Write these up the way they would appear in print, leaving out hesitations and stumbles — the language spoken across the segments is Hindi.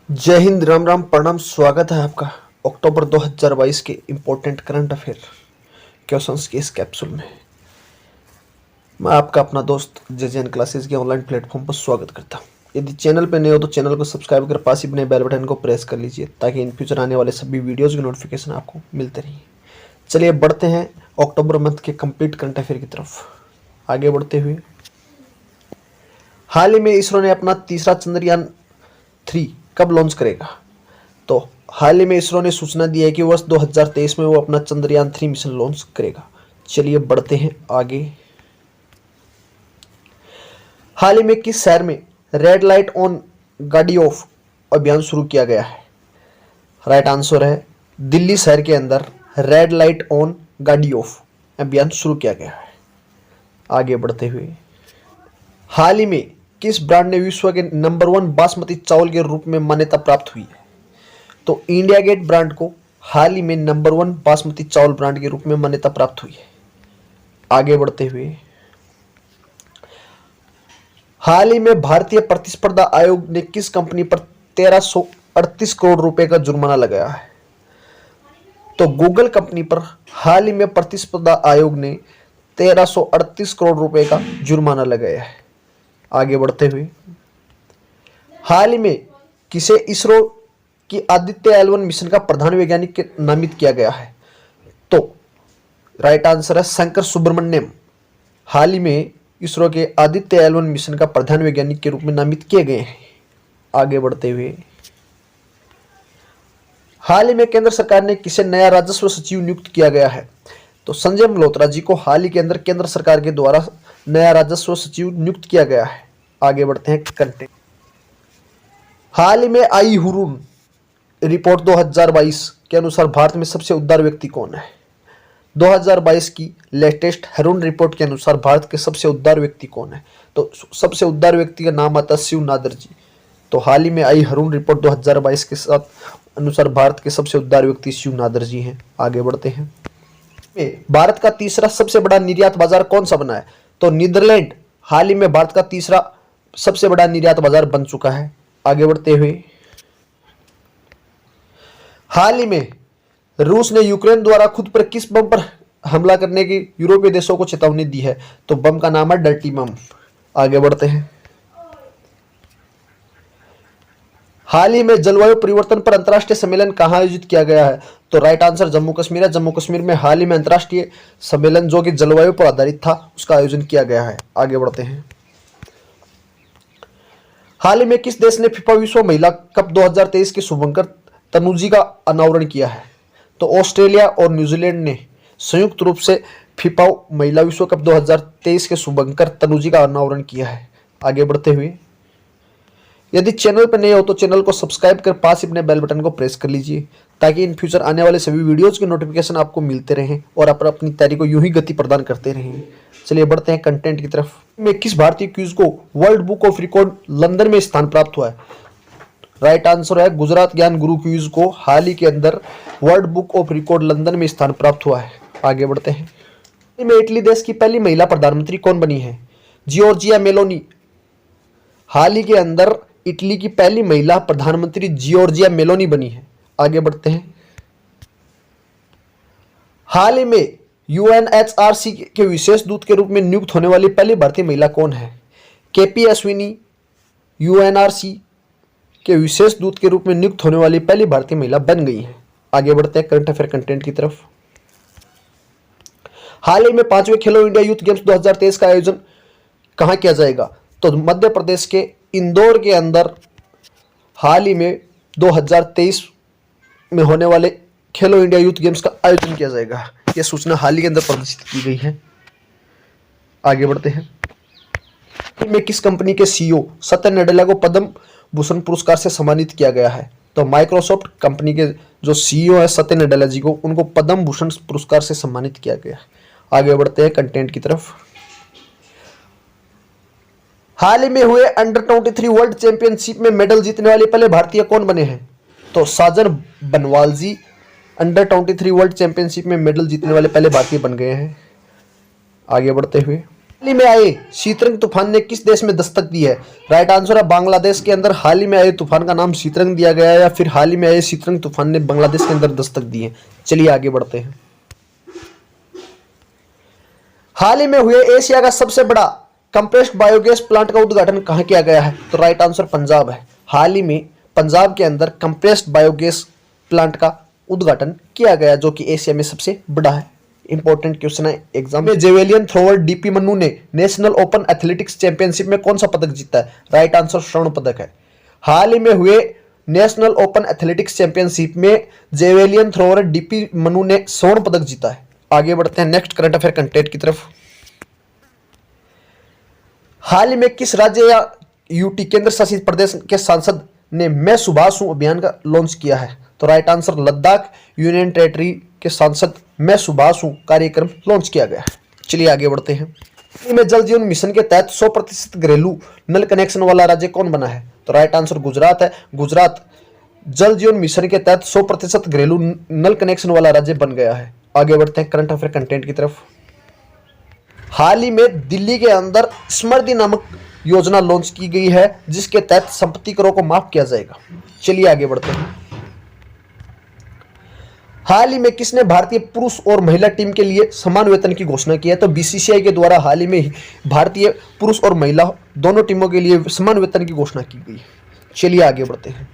जय हिंद, राम राम, प्रणाम। स्वागत है आपका अक्टूबर 2022 के इम्पोर्टेंट करंट अफेयर क्वेश्चंस के इस कैप्सूल में। मैं आपका अपना दोस्त जेजेएन क्लासेस के ऑनलाइन प्लेटफॉर्म पर स्वागत करता हूं। यदि चैनल पर नए हो तो चैनल को सब्सक्राइब कर पास ही बने बेल बटन को प्रेस कर लीजिए ताकि इन फ्यूचर आने वाले सभी वीडियोज़ की नोटिफिकेशन आपको मिलते रहिए। चलिए बढ़ते हैं अक्टूबर मंथ के कंप्लीट करंट अफेयर की तरफ। आगे बढ़ते हुए, हाल ही में इसरो ने अपना तीसरा चंद्रयान 3 कब लॉन्च करेगा? तो हाल ही में इसरो ने सूचना दी है कि वर्ष 2023 में वो अपना चंद्रयान 3 मिशन लॉन्च करेगा। चलिए बढ़ते हैं आगे। हाल ही में किस शहर में रेड लाइट ऑन गाड़ी ऑफ अभियान शुरू किया गया है? राइट आंसर है दिल्ली शहर के अंदर रेड लाइट ऑन गाड़ी ऑफ अभियान शुरू किया गया है। आगे बढ़ते हुए, हाल ही में किस ब्रांड ने विश्व के नंबर 1 बासमती चावल के रूप में मान्यता प्राप्त हुई है? तो इंडिया गेट ब्रांड को हाल ही में नंबर 1 बासमती चावल ब्रांड के रूप में मान्यता प्राप्त हुई है। आगे बढ़ते हुए, हाल ही में भारतीय प्रतिस्पर्धा आयोग ने किस कंपनी पर 1338 करोड़ रुपए का जुर्माना लगाया है? तो गूगल कंपनी पर हाल ही में प्रतिस्पर्धा आयोग ने 1338 करोड़ रुपए का जुर्माना लगाया है। आगे बढ़ते हुए, हाल ही में किसे इसरो कि आदित्य L1 मिशन का प्रधान वैज्ञानिक नामित किया गया है? तो राइट आंसर है शंकर सुब्रमण्यम। हाल ही में इसरो के आदित्य L1 मिशन का प्रधान वैज्ञानिक के रूप में नामित किए गए हैं। आगे बढ़ते हुए, हाल ही में केंद्र सरकार ने किसे नया राजस्व सचिव नियुक्त किया गया है? तो संजय मल्होत्रा जी को हाल ही के अंदर केंद्र सरकार के द्वारा नया राजस्व सचिव नियुक्त किया गया है। आगे बढ़ते हैं कंटेंट। हाल ही में आई हुरून रिपोर्ट 2022 के अनुसार भारत में सबसे उदार व्यक्ति कौन है? 2022 की लेटेस्ट हरून रिपोर्ट के अनुसार भारत के सबसे उदार व्यक्ति कौन है? तो सबसे उदार व्यक्ति का नाम आता है शिव नादर जी। तो हाल ही में आई हरून रिपोर्ट 2022 के साथ अनुसार भारत के सबसे उदार व्यक्ति शिव नादर जी हैं। आगे बढ़ते हैं, भारत का तीसरा सबसे बड़ा निर्यात बाजार कौन सा बना है? तो नीदरलैंड हाल ही में भारत का तीसरा सबसे बड़ा निर्यात बाजार बन चुका है। आगे बढ़ते हुए, हाल ही में रूस ने यूक्रेन द्वारा खुद पर किस बम पर हमला करने की यूरोपीय देशों को चेतावनी दी है? तो बम का नाम है डर्टी बम। आगे बढ़ते हैं, हाल ही में जलवायु परिवर्तन पर अंतर्राष्ट्रीय सम्मेलन कहां आयोजित किया गया है? तो राइट आंसर जम्मू कश्मीर है। जम्मू कश्मीर में हाल ही में अंतर्राष्ट्रीय सम्मेलन जो कि जलवायु पर आधारित था उसका आयोजन किया गया है। आगे बढ़ते हैं, हाल ही में किस देश ने फीफा विश्व महिला कप 2023 के शुभंकर तनुजी का अनावरण किया है? तो ऑस्ट्रेलिया और न्यूजीलैंड ने संयुक्त रूप से फीफा महिला विश्व कप 2023 के शुभंकर तनुजी का अनावरण किया है। आगे बढ़ते हुए, यदि चैनल पर नए हो तो चैनल को सब्सक्राइब कर पास ही अपने बेल बटन को प्रेस कर लीजिए ताकि इन फ्यूचर आने वाले सभी वीडियोज के नोटिफिकेशन आपको मिलते रहें और आप अपनी तैयारी को यूं ही गति प्रदान करते रहें। चलिए बढ़ते हैं कंटेंट की तरफ। में किस भारतीय क्विज को world book of record London में स्थान प्राप्त हुआ है? राइट आंसर है गुजरात ज्ञान गुरु क्विज को हाल ही के अंदर world book of record London में स्थान प्राप्त हुआ है। आगे बढ़ते हैं, इटली देश की पहली महिला प्रधानमंत्री कौन बनी है? जियोर्जिया मेलोनी हाल ही के अंदर इटली की पहली महिला प्रधानमंत्री जियोर्जिया मेलोनी बनी है। आगे बढ़ते हैं, हाल ही में यूएनएचआरसी के विशेष दूत के रूप में नियुक्त होने वाली पहली भारतीय महिला कौन है? केपी अश्विनी यूएनआरसी के विशेष दूत के रूप में नियुक्त होने वाली पहली भारतीय महिला बन गई है। आगे बढ़ते हैं करंट अफेयर कंटेंट की तरफ। हाल ही में 5वें खेलो इंडिया यूथ गेम्स 2023 का आयोजन कहां किया जाएगा? तो मध्य प्रदेश के इंदौर के अंदर हाल ही में 2023 में होने वाले खेलो इंडिया यूथ गेम्स का आयोजन किया जाएगा। यह सूचना हाल ही के अंदर प्रदर्शित की गई है। आगे बढ़ते हैं, में किस कंपनी के सीईओ सत्य नडेला को पद्म भूषण पुरस्कार से सम्मानित किया गया है? तो माइक्रोसॉफ्ट कंपनी के जो सीईओ है सत्य नडेला जी को उनको पद्म भूषण पुरस्कार से सम्मानित किया गया है। आगे बढ़ते हैं कंटेंट की तरफ। हाल ही में हुए अंडर 23 वर्ल्ड चैंपियनशिप में मेडल जीतने वाले पहले भारतीय कौन बने हैं? तो साजन बनवाल जी अंडर 23 वर्ल्ड चैंपियनशिप में मेडल जीतने वाले पहले भारतीय बन गए हैं। आगे बढ़ते हुए, हाल ही में आए शीतरंग तूफान ने किस देश में दस्तक दी है? राइट आंसर है बांग्लादेश के अंदर हाल ही में आए तूफान का नाम शीतरंग दिया गया है, या फिर हाल ही में आए शीतरंग तूफान ने बांग्लादेश के अंदर दस्तक दी है। चलिए आगे बढ़ते हैं। हाल ही में हुए एशिया का सबसे बड़ा कंप्रेस्ड बायोगैस प्लांट का उद्घाटन कहां किया गया है? तो राइट आंसर पंजाब है। हाल ही में पंजाब के अंदर कंप्रेस्ड बायोगैस प्लांट का उद्घाटन किया गया, जो कि एशिया में सबसे बड़ा है। इंपॉर्टेंट क्वेश्चन है एग्जाम में। जेवेलियन थ्रोअर डीपी मन्नू ने नेशनल ओपन एथलेटिक्स चैंपियनशिप में कौन सा पदक जीता है? राइट आंसर स्वर्ण पदक है। हाल ही में हुए नेशनल ओपन एथलेटिक्स चैंपियनशिप में जेवेलियन थ्रोअर डीपी मन्नू ने स्वर्ण पदक जीता है। आगे बढ़ते हैं नेक्स्ट करंट अफेयर कंटेंट की तरफ। हाल ही में किस राज्य या यूटी केंद्र शासित प्रदेश के सांसद ने मैं सुभाष हूं अभियान का लॉन्च किया है? तो right answer Ladakh union territory के सांसद मैं सुभाष हूं कार्यक्रम लॉन्च किया गया है। चलिए आगे बढ़ते हैं। में जल जीवन मिशन के तहत 100% घरेलू नल कनेक्शन वाला राज्य कौन बना है? तो राइट आंसर गुजरात है। गुजरात जल जीवन मिशन के तहत 100% घरेलू नल कनेक्शन वाला राज्य बन गया है। आगे बढ़ते हैं करंट अफेयर कंटेंट की तरफ। हाल ही में दिल्ली के अंदर समृद्धि नामक योजना लॉन्च की गई है, जिसके तहत संपत्ति करों को माफ किया जाएगा। चलिए आगे बढ़ते हैं। हाल ही में किसने भारतीय पुरुष और महिला टीम के लिए समान वेतन की घोषणा की है? तो बीसीसीआई के द्वारा हाल ही में ही भारतीय पुरुष और महिला दोनों टीमों के लिए समान वेतन की घोषणा की गई है। चलिए आगे बढ़ते हैं।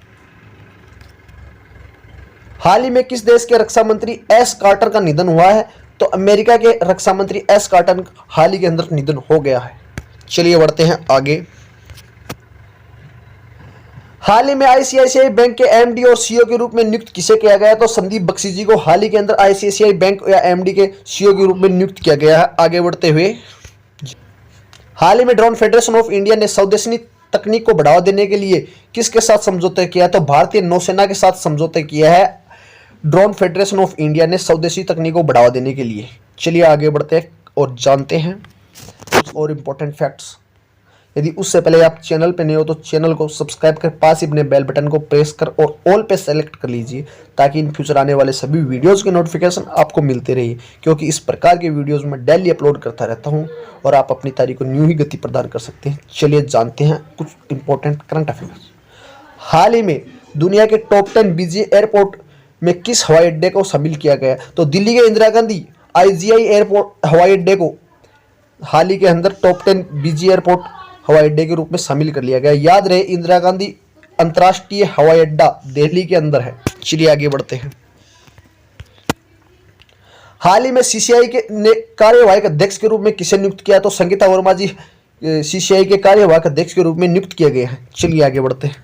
हाल ही में किस देश के रक्षा मंत्री एस कार्टर का निधन हुआ है? तो अमेरिका के रक्षा मंत्री एस कार्टर हाल ही के अंदर निधन हो गया है। चलिए बढ़ते हैं आगे। हाल ही में आईसीआईसीआई बैंक के एमडी और सीईओ के रूप में नियुक्त किसे किया गया? तो संदीप बख्शी जी को हाल ही के अंदर आईसीआईसीआई बैंक या एमडी के सीईओ के रूप में नियुक्त किया गया है। आगे बढ़ते हुए, हाल ही में ड्रोन फेडरेशन ऑफ इंडिया ने स्वदेशी तकनीक को बढ़ावा देने के लिए किसके साथ समझौता किया? तो भारतीय नौसेना के साथ समझौता किया है ड्रोन फेडरेशन ऑफ इंडिया ने स्वदेशी तकनीक को बढ़ावा देने के लिए। चलिए आगे बढ़ते हैं और जानते हैं कुछ और इम्पोर्टेंट फैक्ट्स। यदि उससे पहले आप चैनल पे नए हो तो चैनल को सब्सक्राइब कर पास ही अपने बेल बटन को प्रेस कर और ऑल पे सेलेक्ट कर लीजिए, ताकि इन फ्यूचर आने वाले सभी वीडियोस के नोटिफिकेशन आपको मिलते रहिए, क्योंकि इस प्रकार के वीडियोस में डेली अपलोड करता रहता हूं और आप अपनी तारीख को न्यू ही गति प्रदान कर सकते हैं। चलिए जानते हैं कुछ इंपॉर्टेंट करंट अफेयर्स। हाल ही में दुनिया के टॉप 10 बिजी एयरपोर्ट में किस हवाई अड्डे को शामिल किया गया? तो दिल्ली के इंदिरा गांधी आईजीआई एयरपोर्ट हवाई अड्डे को हाल ही के अंदर टॉप 10 बिजी एयरपोर्ट हवाई अड्डे के रूप में शामिल कर लिया गया। याद रहे इंदिरा गांधी अंतर्राष्ट्रीय हवाई अड्डा दिल्ली के अंदर है। चलिए आगे बढ़ते हैं। हाल ही में सीसीआई के ने कार्यवाहक अध्यक्ष के रूप में किसे नियुक्त किया? तो संगीता वर्मा जी सीसीआई के कार्यवाहक अध्यक्ष के रूप में नियुक्त किए गए हैं। चलिए आगे बढ़ते हैं।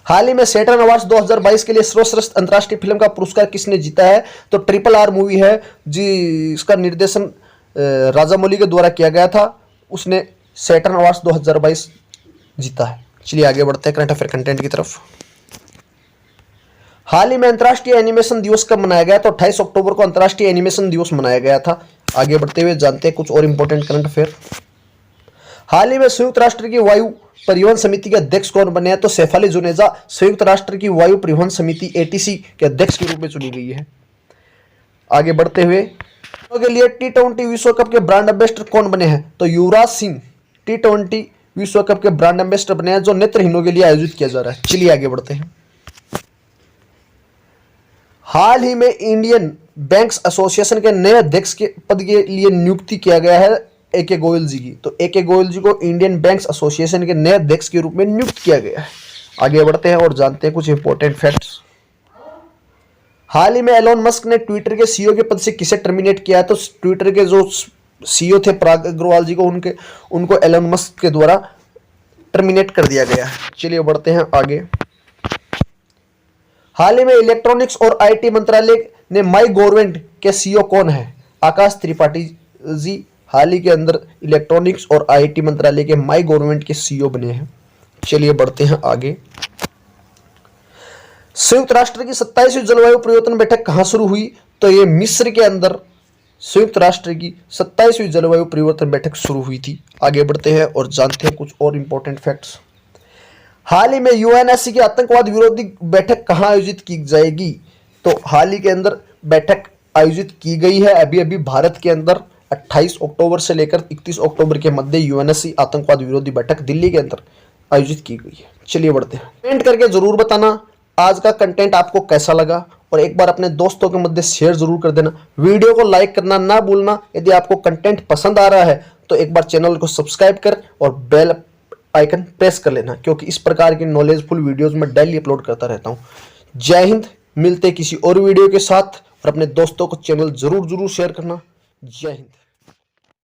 हाल ही में सैटर्न अवार्ड्स 2022 के लिए सर्वश्रेष्ठ अंतर्राष्ट्रीय फिल्म का पुरस्कार किसने जीता है? तो RRR मूवी है जी, इसका निर्देशन राजामौली के द्वारा किया गया था। उसने सैटर्न अवार्ड्स 2022 जीता है। चलिए आगे बढ़ते हैं करंट अफेयर कंटेंट की तरफ। हाल ही में अंतर्राष्ट्रीय एनिमेशन दिवस कब मनाया गया? तो 28 अक्टूबर को अंतर्राष्ट्रीय एनिमेशन दिवस मनाया गया था। आगे बढ़ते हुए जानते हैं कुछ और इंपॉर्टेंट करंट अफेयर। हाल ही में संयुक्त राष्ट्र की वायु परिवहन समिति के अध्यक्ष कौन बने हैं? तो शेफाली जुनेजा संयुक्त राष्ट्र की वायु परिवहन समिति ATC के अध्यक्ष के रूप में चुनी गई है। आगे बढ़ते हुए के लिए T20 विश्व कप के ब्रांड एम्बेसडर कौन बने हैं? तो युवराज सिंह T20 विश्व कप के ब्रांड एम्बेसडर बने हैं, जो नेत्रहीनों के लिए आयोजित किया जा रहा है। चलिए आगे बढ़ते हैं। हाल ही में इंडियन बैंक्स एसोसिएशन के नए अध्यक्ष के पद के लिए नियुक्ति किया गया है AK गोयल जी की। तो AK गोयल जी को इंडियन बैंक्स एसोसिएशन के नए अध्यक्ष के रूप में नियुक्त किया गया है। आगे बढ़ते हैं और जानते हैं कुछ इंपॉर्टेंट फैक्ट्स। हाल ही में एलोन मस्क ने ट्विटर के सीईओ के पद से किसे टर्मिनेट किया है? तो ट्विटर के जो सीईओ थे पराग अग्रवाल जी को उनको एलोन मस्क के द्वारा टर्मिनेट कर दिया गया है। चलिए बढ़ते हैं आगे। हाल ही में इलेक्ट्रॉनिक्स और IT मंत्रालय ने माई गवर्नमेंट के सीईओ कौन है? आकाश त्रिपाठी जी हाल ही के अंदर इलेक्ट्रॉनिक्स और IT मंत्रालय के माई गवर्नमेंट के सीईओ बने हैं। चलिए बढ़ते हैं आगे। संयुक्त राष्ट्र की 27वीं जलवायु परिवर्तन बैठक कहां शुरू हुई? तो ये मिस्र के अंदर संयुक्त राष्ट्र की 27वीं जलवायु परिवर्तन बैठक शुरू हुई थी। आगे बढ़ते हैं और जानते हैं कुछ और इंपॉर्टेंट फैक्ट्स। हाल ही में UNSC की आतंकवाद विरोधी बैठक कहां आयोजित की जाएगी? तो हाल ही के अंदर बैठक आयोजित की गई है अभी भारत के अंदर 28 अक्टूबर से लेकर 31 अक्टूबर के मध्य यूएनएससी आतंकवाद विरोधी बैठक दिल्ली के अंदर आयोजित की गई है। चलिए बढ़ते हैं। कमेंट करके जरूर बताना आज का कंटेंट आपको कैसा लगा और एक बार अपने दोस्तों के मध्य शेयर जरूर कर देना। वीडियो को लाइक करना ना भूलना। यदि आपको कंटेंट पसंद आ रहा है तो एक बार चैनल को सब्सक्राइब कर और बेल आइकन प्रेस कर लेना, क्योंकि इस प्रकार की नॉलेजफुल वीडियोस मैं डेली अपलोड करता रहता हूं। जय हिंद। मिलते किसी और वीडियो के साथ और अपने दोस्तों को चैनल जरूर शेयर करना। जय हिंद।